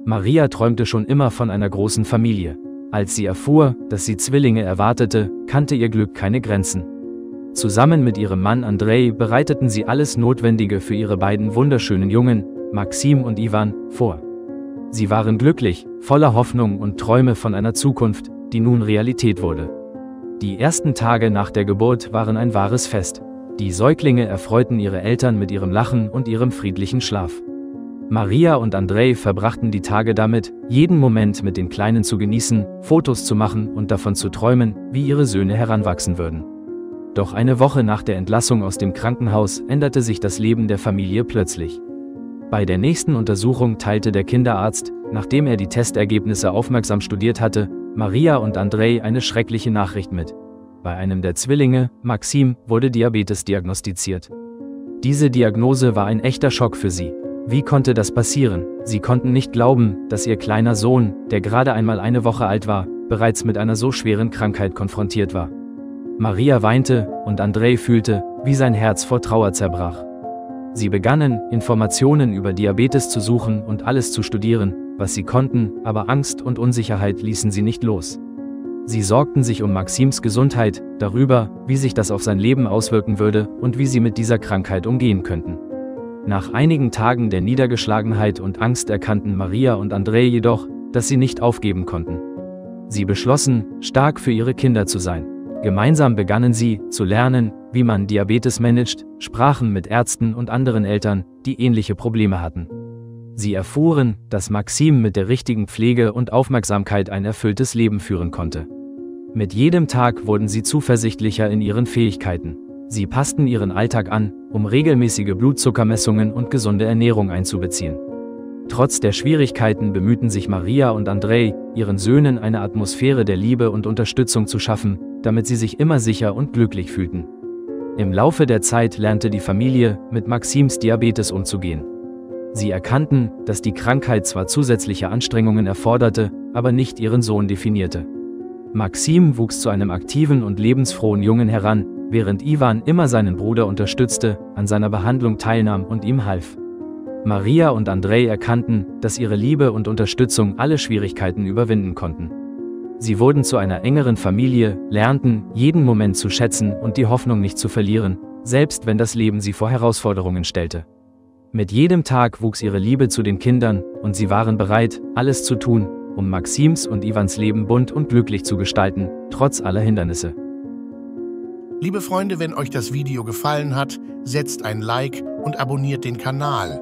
Maria träumte schon immer von einer großen Familie. Als sie erfuhr, dass sie Zwillinge erwartete, kannte ihr Glück keine Grenzen. Zusammen mit ihrem Mann Andrei bereiteten sie alles Notwendige für ihre beiden wunderschönen Jungen, Maxim und Iwan, vor. Sie waren glücklich, voller Hoffnung und Träume von einer Zukunft, die nun Realität wurde. Die ersten Tage nach der Geburt waren ein wahres Fest. Die Säuglinge erfreuten ihre Eltern mit ihrem Lachen und ihrem friedlichen Schlaf. Maria und Andrei verbrachten die Tage damit, jeden Moment mit den Kleinen zu genießen, Fotos zu machen und davon zu träumen, wie ihre Söhne heranwachsen würden. Doch eine Woche nach der Entlassung aus dem Krankenhaus änderte sich das Leben der Familie plötzlich. Bei der nächsten Untersuchung teilte der Kinderarzt, nachdem er die Testergebnisse aufmerksam studiert hatte, Maria und Andrei eine schreckliche Nachricht mit. Bei einem der Zwillinge, Maxim, wurde Diabetes diagnostiziert. Diese Diagnose war ein echter Schock für sie. Wie konnte das passieren? Sie konnten nicht glauben, dass ihr kleiner Sohn, der gerade einmal eine Woche alt war, bereits mit einer so schweren Krankheit konfrontiert war. Maria weinte und Andrei fühlte, wie sein Herz vor Trauer zerbrach. Sie begannen, Informationen über Diabetes zu suchen und alles zu studieren, was sie konnten, aber Angst und Unsicherheit ließen sie nicht los. Sie sorgten sich um Maxims Gesundheit, darüber, wie sich das auf sein Leben auswirken würde und wie sie mit dieser Krankheit umgehen könnten. Nach einigen Tagen der Niedergeschlagenheit und Angst erkannten Maria und Andrei jedoch, dass sie nicht aufgeben konnten. Sie beschlossen, stark für ihre Kinder zu sein. Gemeinsam begannen sie, zu lernen, wie man Diabetes managt, sprachen mit Ärzten und anderen Eltern, die ähnliche Probleme hatten. Sie erfuhren, dass Maxim mit der richtigen Pflege und Aufmerksamkeit ein erfülltes Leben führen konnte. Mit jedem Tag wurden sie zuversichtlicher in ihren Fähigkeiten. Sie passten ihren Alltag an, um regelmäßige Blutzuckermessungen und gesunde Ernährung einzubeziehen. Trotz der Schwierigkeiten bemühten sich Maria und Andrei, ihren Söhnen eine Atmosphäre der Liebe und Unterstützung zu schaffen, damit sie sich immer sicher und glücklich fühlten. Im Laufe der Zeit lernte die Familie, mit Maxims Diabetes umzugehen. Sie erkannten, dass die Krankheit zwar zusätzliche Anstrengungen erforderte, aber nicht ihren Sohn definierte. Maxim wuchs zu einem aktiven und lebensfrohen Jungen heran, während Iwan immer seinen Bruder unterstützte, an seiner Behandlung teilnahm und ihm half. Maria und Andrei erkannten, dass ihre Liebe und Unterstützung alle Schwierigkeiten überwinden konnten. Sie wurden zu einer engeren Familie, lernten, jeden Moment zu schätzen und die Hoffnung nicht zu verlieren, selbst wenn das Leben sie vor Herausforderungen stellte. Mit jedem Tag wuchs ihre Liebe zu den Kindern und sie waren bereit, alles zu tun, um Maxims und Iwans Leben bunt und glücklich zu gestalten, trotz aller Hindernisse. Liebe Freunde, wenn euch das Video gefallen hat, setzt ein Like und abonniert den Kanal.